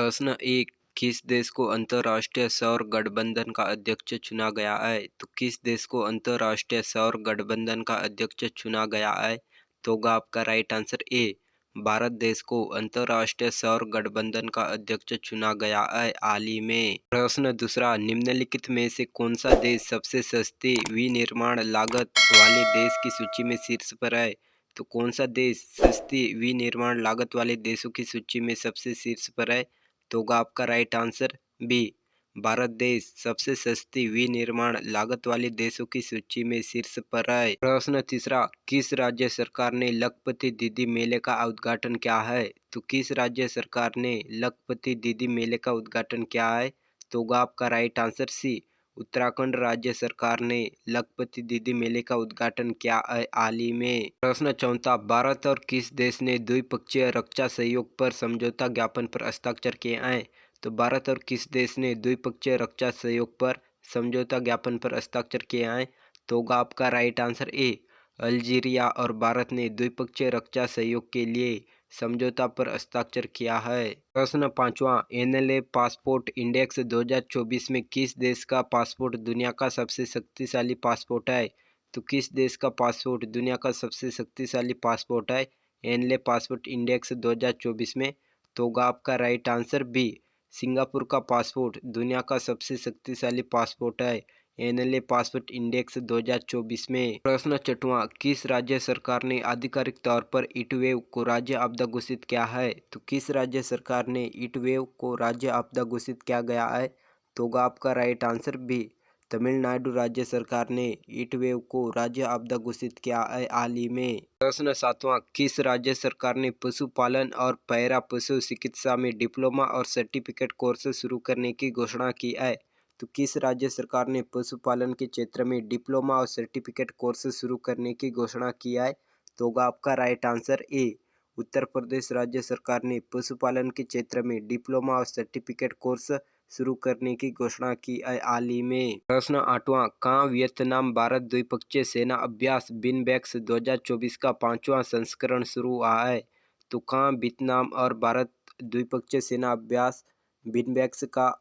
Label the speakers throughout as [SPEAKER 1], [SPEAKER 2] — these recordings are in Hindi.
[SPEAKER 1] प्रश्न एक, किस देश को अंतर्राष्ट्रीय सौर गठबंधन का अध्यक्ष चुना गया है? तो किस देश को अंतर्राष्ट्रीय सौर गठबंधन का अध्यक्ष चुना गया है? तो होगा आपका राइट आंसर ए, भारत देश को अंतर्राष्ट्रीय सौर गठबंधन का अध्यक्ष चुना गया है हाल ही में। प्रश्न दूसरा, निम्नलिखित में से कौन सा देश सबसे सस्ती विनिर्माण लागत वाले देश की सूची में शीर्ष पर है? तो कौन सा देश सस्ती विनिर्माण लागत वाले देशों की सूची में सबसे शीर्ष पर है? तो होगा आपका राइट आंसर बी, भारत देश सबसे सस्ती विनिर्माण लागत वाले देशों की सूची में शीर्ष पर है। प्रश्न तीसरा, किस राज्य सरकार ने लखपति दीदी मेले का उद्घाटन किया है? तो किस राज्य सरकार ने लखपति दीदी मेले का उद्घाटन किया है? तो होगा आपका राइट आंसर सी, उत्तराखंड राज्य सरकार ने लखपति दीदी मेले का उद्घाटन किया है हाल ही में। प्रश्न चौथा, भारत और किस देश ने द्विपक्षीय रक्षा सहयोग पर समझौता ज्ञापन पर हस्ताक्षर किए हैं? तो भारत और किस देश ने द्विपक्षीय रक्षा सहयोग पर समझौता ज्ञापन पर हस्ताक्षर किए हैं? तो होगा आपका राइट आंसर ए, अल्जीरिया और भारत ने द्विपक्षीय रक्षा सहयोग के लिए समझौता पर हस्ताक्षर किया है। प्रश्न पांचवा, एनएलए पासपोर्ट इंडेक्स 2024 में किस देश का पासपोर्ट दुनिया का सबसे शक्तिशाली पासपोर्ट है? तो किस देश का पासपोर्ट दुनिया का सबसे शक्तिशाली पासपोर्ट है एनएलए पासपोर्ट इंडेक्स 2024 में? तो होगा आपका राइट आंसर बी, सिंगापुर का पासपोर्ट दुनिया का सबसे शक्तिशाली पासपोर्ट है एनएलए पासपोर्ट इंडेक्स 2024 में। प्रश्न छठवां, किस राज्य सरकार ने आधिकारिक तौर पर हीटवेव को राज्य आपदा घोषित किया है? तो किस राज्य सरकार ने हीटवेव को राज्य आपदा घोषित किया गया है? तो होगा आपका राइट आंसर बी, तमिलनाडु राज्य सरकार ने हीटवेव को राज्य आपदा घोषित किया है हाल ही में। प्रश्न सातवां, किस राज्य सरकार ने पशुपालन और पैरा पशु चिकित्सा में डिप्लोमा और सर्टिफिकेट कोर्स शुरू करने की घोषणा की है? तो किस राज्य सरकार ने पशुपालन के क्षेत्र में डिप्लोमा और सर्टिफिकेट कोर्स शुरू करने की घोषणा की है? तो होगा आपका right answer A, Uttar Pradesh राज्य सरकार ने पशुपालन के क्षेत्र में डिप्लोमा और सर्टिफिकेट कोर्स शुरू करने की घोषणा की है हाल ही में। प्रश्न आठवां, कहाँ वियतनाम भारत द्विपक्षीय सेना अभ्यास बिनबैक्स 2024 का 5वां संस्करण शुरू हुआ है? तो कहाँ वियतनाम और भारत द्विपक्षीय सेना अभ्यास बिनबैक्स का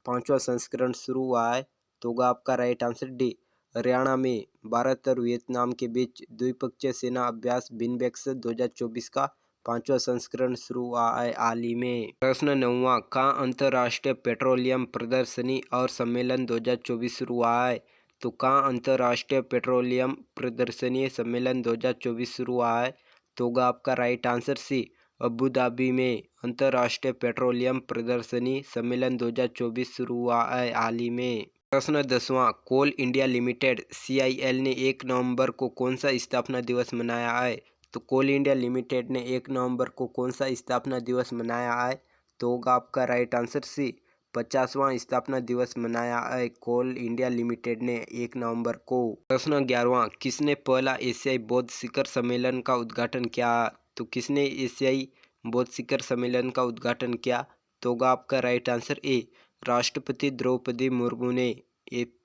[SPEAKER 1] 5वां संस्करण शुरू हुआ है? तो होगा आपका राइट आंसर डी, हरियाणा में भारत और वियतनाम के बीच द्विपक्षीय सेना अभ्यास बिनबैक्स 2024 का 5वां संस्करण शुरू हुआ है हाल ही में। प्रश्न नौवां, कहाँ अंतर्राष्ट्रीय पेट्रोलियम प्रदर्शनी और सम्मेलन 2024 शुरू हुआ है? तो कहाँ अंतर्राष्ट्रीय पेट्रोलियम प्रदर्शनी सम्मेलन 2024 शुरू हुआ है? तो होगा आपका right answer C, Abu Dhabi में अंतर्राष्ट्रीय पेट्रोलियम प्रदर्शनी सम्मेलन 2024 शुरू हुआ है हाल ही में। प्रश्न 10वां, कोल इंडिया लिमिटेड सीआईएल ने 1 नवंबर को कौन सा स्थापना दिवस मनाया है? तो कोल इंडिया लिमिटेड ने 1 नवंबर को कौन सा स्थापना दिवस मनाया है? तो होगा आपका राइट आंसर सी, 50वां स्थापना दिवस मनाया है कोल इंडिया लिमिटेड ने 1 नवंबर को। प्रश्न 11वां, किसने पहला एशियाई बौद्ध शिखर सम्मेलन का उद्घाटन किया? तो किसने एशियाई बौद्ध शिखर सम्मेलन का उद्घाटन किया? तो होगा आपका राइट आंसर ए, राष्ट्रपति द्रौपदी मुर्मू ने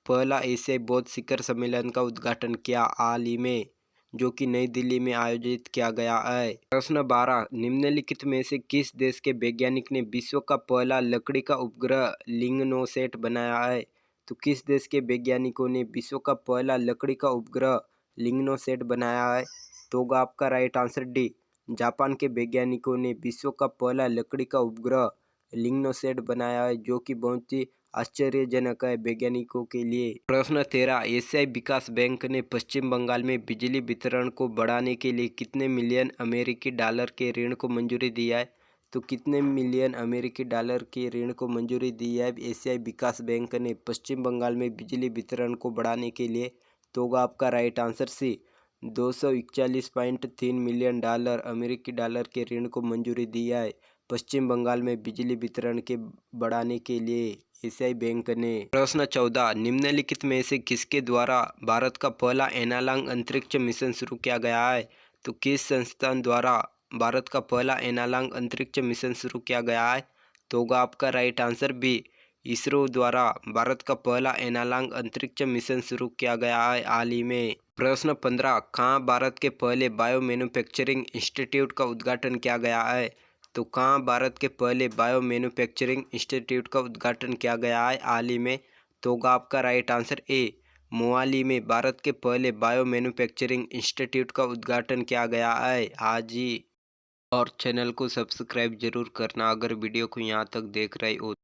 [SPEAKER 1] पहला एशियाई बौद्ध शिखर सम्मेलन का उद्घाटन किया हाल ही में, जो कि नई दिल्ली में आयोजित किया गया है। प्रश्न 12, निम्नलिखित में से किस देश के वैज्ञानिक ने विश्व का पहला लकड़ी का उपग्रह लिग्नोसैट बनाया है? तो किस देश के वैज्ञानिकों ने विश्व का पहला लकड़ी का उपग्रह लिग्नोसैट बनाया है? तो होगा आपका राइट आंसर डी, जापान के वैज्ञानिकों ने विश्व का पहला लकड़ी का उपग्रह लिग्नोसैट बनाया है, जो कि बहुत ही आश्चर्यजनक है वैज्ञानिकों के लिए। प्रश्न 13, एशियाई विकास बैंक ने पश्चिम बंगाल में बिजली वितरण को बढ़ाने के लिए कितने मिलियन अमेरिकी डॉलर के ऋण को मंजूरी दी है? तो कितने मिलियन अमेरिकी डॉलर के ऋण को मंजूरी दी है एशियाई विकास बैंक ने पश्चिम बंगाल में बिजली वितरण को बढ़ाने के लिए? तो होगा आपका right answer C, 241.3 million dollar अमेरिकी डॉलर के ऋण को मंजूरी दी है पश्चिम बंगाल में बिजली वितरण के बढ़ाने के लिए एशियाई बैंक ने। प्रश्न 14, निम्नलिखित में से किसके द्वारा भारत का पहला एनालॉग अंतरिक्ष मिशन शुरू किया गया है? तो किस संस्थान द्वारा भारत का पहला एनालॉग अंतरिक्ष मिशन शुरू किया गया है? तो होगा आपका राइट आंसर बी, इसरो द्वारा भारत का पहला एनालॉग अंतरिक्ष मिशन शुरू किया गया है हाल ही में। प्रश्न 15, कहाँ भारत के पहले बायो मैन्युफैक्चरिंग इंस्टीट्यूट का उद्घाटन किया गया है? तो कहाँ भारत के पहले बायो मैन्युफैक्चरिंग इंस्टीट्यूट का उद्घाटन किया गया है हाल ही में? तो होगा आपका राइट आंसर ए, मोहाली में भारत के पहले बायो मैन्युफैक्चरिंग इंस्टीट्यूट का उद्घाटन किया गया है। हाँ जी। और चैनल को सब्सक्राइब जरूर करना अगर वीडियो को यहाँ तक देख रहे हो।